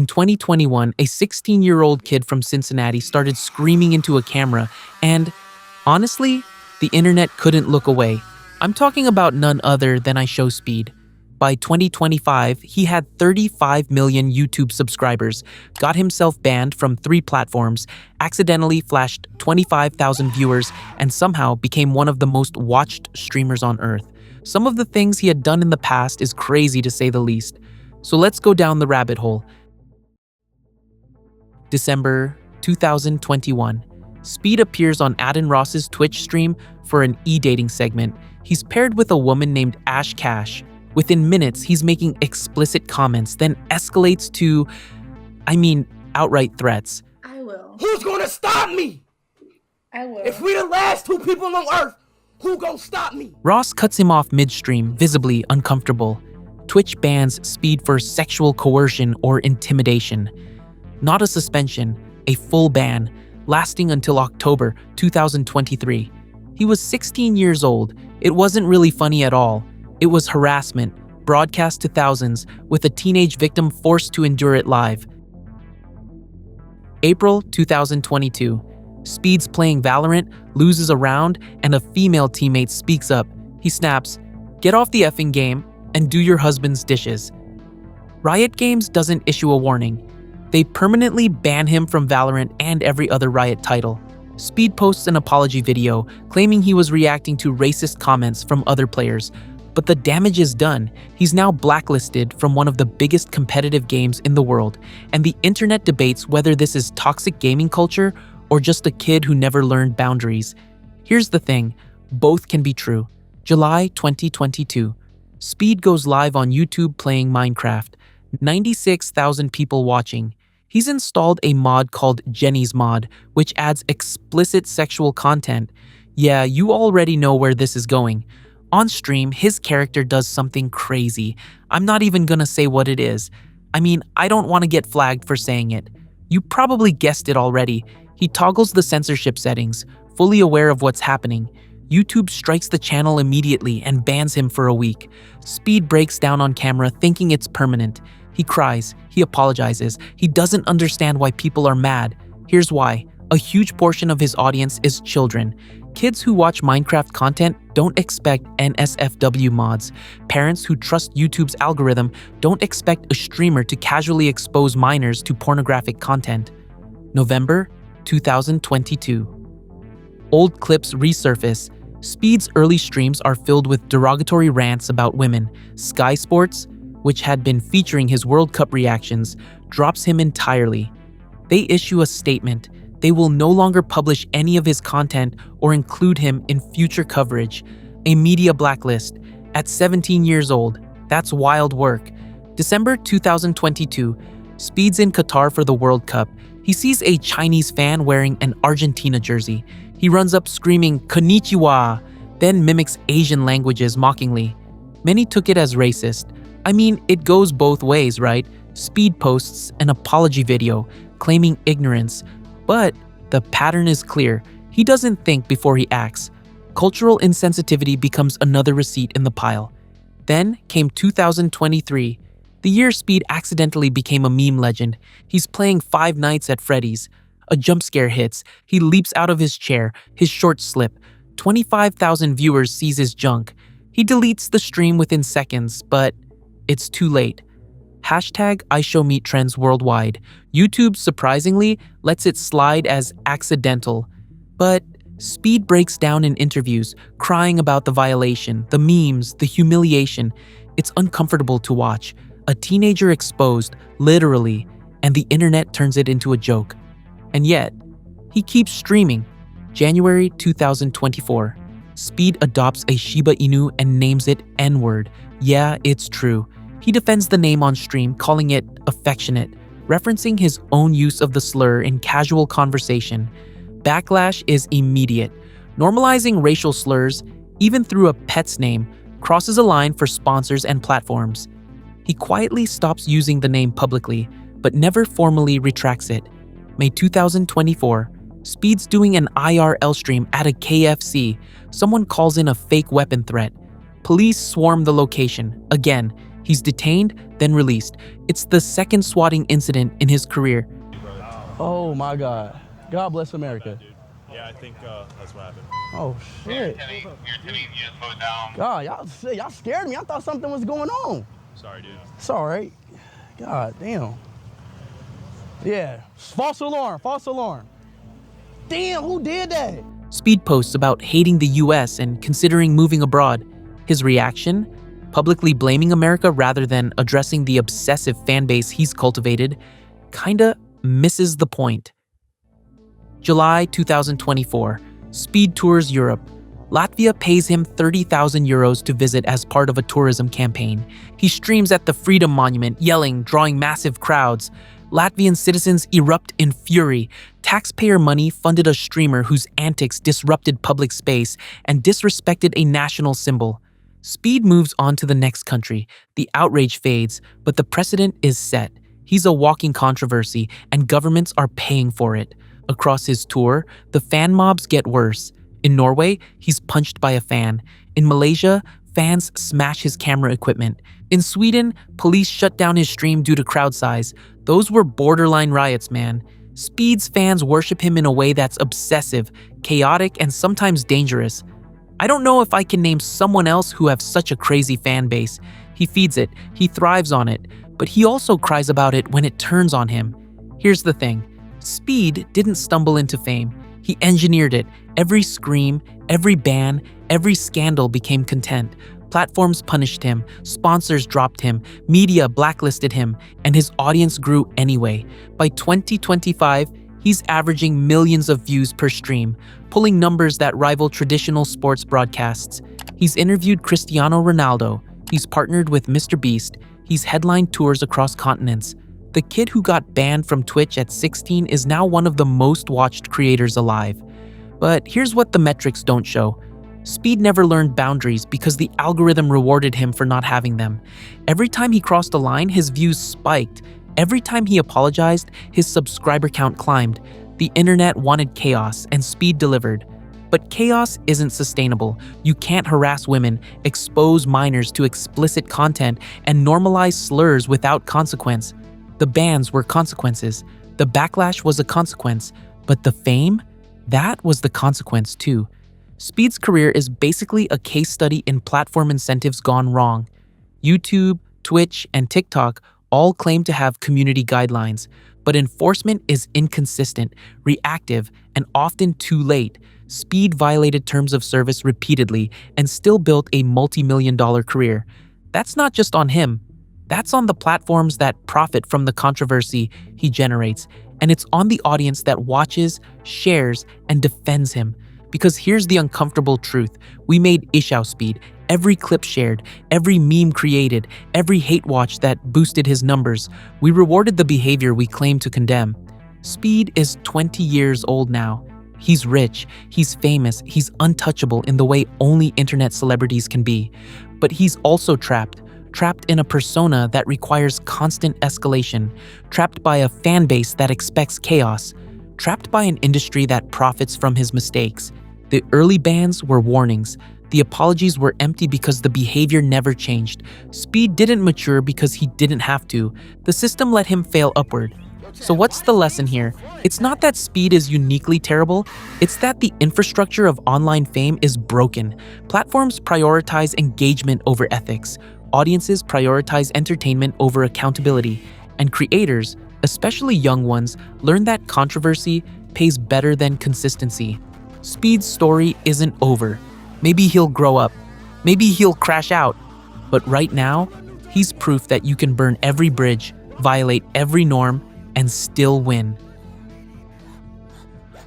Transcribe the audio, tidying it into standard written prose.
In 2021, a 16-year-old kid from Cincinnati started screaming into a camera, and honestly, the internet couldn't look away. I'm talking about none other than IShowSpeed. By 2025, he had 35 million YouTube subscribers, got himself banned from 3 platforms, accidentally flashed 25,000 viewers, and somehow became one of the most watched streamers on Earth. Some of the things he had done in the past is crazy to say the least. So let's go down the rabbit hole. December 2021. Speed appears on Adin Ross's Twitch stream for an e-dating segment. He's paired with a woman named Ash Cash. Within minutes, he's making explicit comments, then escalates to, outright threats. I will. Who's gonna stop me? I will. If we the last 2 people on Earth, who gonna stop me? Ross cuts him off midstream, visibly uncomfortable. Twitch bans Speed for sexual coercion or intimidation. Not a suspension, a full ban, lasting until October 2023. He was 16 years old. It wasn't really funny at all. It was harassment, broadcast to thousands, with a teenage victim forced to endure it live. April 2022. Speed's playing Valorant, loses a round, and a female teammate speaks up. He snaps, "Get off the effing game and do your husband's dishes." Riot Games doesn't issue a warning. They permanently ban him from Valorant and every other Riot title. Speed posts an apology video claiming he was reacting to racist comments from other players. But the damage is done. He's now blacklisted from one of the biggest competitive games in the world, and the internet debates whether this is toxic gaming culture or just a kid who never learned boundaries. Here's the thing, both can be true. July 2022. Speed goes live on YouTube playing Minecraft. 96,000 people watching. He's installed a mod called Jenny's Mod, which adds explicit sexual content. Yeah, you already know where this is going. On stream, his character does something crazy. I'm not even gonna say what it is. I don't want to get flagged for saying it. You probably guessed it already. He toggles the censorship settings, fully aware of what's happening. YouTube strikes the channel immediately and bans him for a week. Speed breaks down on camera thinking it's permanent. He cries, he apologizes, he doesn't understand why people are mad. Here's why. A huge portion of his audience is children. Kids who watch Minecraft content don't expect NSFW mods. Parents who trust YouTube's algorithm don't expect a streamer to casually expose minors to pornographic content. November 2022. Old clips resurface. Speed's early streams are filled with derogatory rants about women. Sky Sports, which had been featuring his World Cup reactions, drops him entirely. They issue a statement. They will no longer publish any of his content or include him in future coverage. A media blacklist. At 17 years old. That's wild work. December 2022. Speed's in Qatar for the World Cup. He sees a Chinese fan wearing an Argentina jersey. He runs up screaming, "Konnichiwa," then mimics Asian languages mockingly. Many took it as racist. It goes both ways, right? Speed posts an apology video, claiming ignorance. But the pattern is clear. He doesn't think before he acts. Cultural insensitivity becomes another receipt in the pile. Then came 2023, the year Speed accidentally became a meme legend. He's playing Five Nights at Freddy's. A jump scare hits. He leaps out of his chair. His shorts slip. 25,000 viewers sees his junk. He deletes the stream within seconds, but it's too late. Hashtag IShowMeet trends worldwide. YouTube, surprisingly, lets it slide as accidental. But Speed breaks down in interviews, crying about the violation, the memes, the humiliation. It's uncomfortable to watch. A teenager exposed, literally, and the internet turns it into a joke. And yet, he keeps streaming. January 2024. Speed adopts a Shiba Inu and names it N-word. Yeah, it's true. He defends the name on stream, calling it affectionate, referencing his own use of the slur in casual conversation. Backlash is immediate. Normalizing racial slurs, even through a pet's name, crosses a line for sponsors and platforms. He quietly stops using the name publicly, but never formally retracts it. May 2024, Speed's doing an IRL stream at a KFC. Someone calls in a fake weapon threat. Police swarm the location. Again, He's detained, then released. It's the second swatting incident in his career. Oh my God. God bless America. Yeah, I think that's what happened. Oh shit. God, y'all scared me. I thought something was going on. Sorry, dude. It's all right. God damn. Yeah, false alarm, false alarm. Damn, who did that? Speed posts about hating the US and considering moving abroad. His reaction? Publicly blaming America rather than addressing the obsessive fan base he's cultivated, kinda misses the point. July 2024, Speed tours Europe. Latvia pays him 30,000 euros to visit as part of a tourism campaign. He streams at the Freedom Monument, yelling, drawing massive crowds. Latvian citizens erupt in fury. Taxpayer money funded a streamer whose antics disrupted public space and disrespected a national symbol. Speed moves on to the next country. The outrage fades, but the precedent is set. He's a walking controversy, and governments are paying for it. Across his tour, the fan mobs get worse. In Norway, he's punched by a fan. In Malaysia, fans smash his camera equipment. In Sweden, police shut down his stream due to crowd size. Those were borderline riots, man. Speed's fans worship him in a way that's obsessive, chaotic, and sometimes dangerous. I don't know if I can name someone else who have such a crazy fan base. He feeds it, he thrives on it, but he also cries about it when it turns on him. Here's the thing. Speed didn't stumble into fame. He engineered it. Every scream, every ban, every scandal became content. Platforms punished him, sponsors dropped him, media blacklisted him, and his audience grew anyway. By 2025, he's averaging millions of views per stream, pulling numbers that rival traditional sports broadcasts. He's interviewed Cristiano Ronaldo. He's partnered with Mr. Beast. He's headlined tours across continents. The kid who got banned from Twitch at 16 is now one of the most watched creators alive. But here's what the metrics don't show. Speed never learned boundaries because the algorithm rewarded him for not having them. Every time he crossed a line, his views spiked. Every time he apologized, his subscriber count climbed. The internet wanted chaos, and Speed delivered. But chaos isn't sustainable. You can't harass women, expose minors to explicit content, and normalize slurs without consequence. The bans were consequences. The backlash was a consequence. But the fame? That was the consequence too. Speed's career is basically a case study in platform incentives gone wrong. YouTube, Twitch, and TikTok all claim to have community guidelines, but enforcement is inconsistent, reactive, and often too late. Speed violated terms of service repeatedly and still built a multi-million-dollar career. That's not just on him. That's on the platforms that profit from the controversy he generates, and it's on the audience that watches, shares, and defends him. Because here's the uncomfortable truth. We made IShowSpeed. Every clip shared, every meme created, every hate watch that boosted his numbers. We rewarded the behavior we claim to condemn. Speed is 20 years old now. He's rich, he's famous, he's untouchable in the way only internet celebrities can be. But he's also trapped in a persona that requires constant escalation, trapped by a fan base that expects chaos, trapped by an industry that profits from his mistakes. The early bans were warnings. The apologies were empty because the behavior never changed. Speed didn't mature because he didn't have to. The system let him fail upward. So what's the lesson here? It's not that Speed is uniquely terrible, it's that the infrastructure of online fame is broken. Platforms prioritize engagement over ethics. Audiences prioritize entertainment over accountability. And creators, especially young ones, learn that controversy pays better than consistency. Speed's story isn't over. Maybe he'll grow up. Maybe he'll crash out. But right now, he's proof that you can burn every bridge, violate every norm, and still win.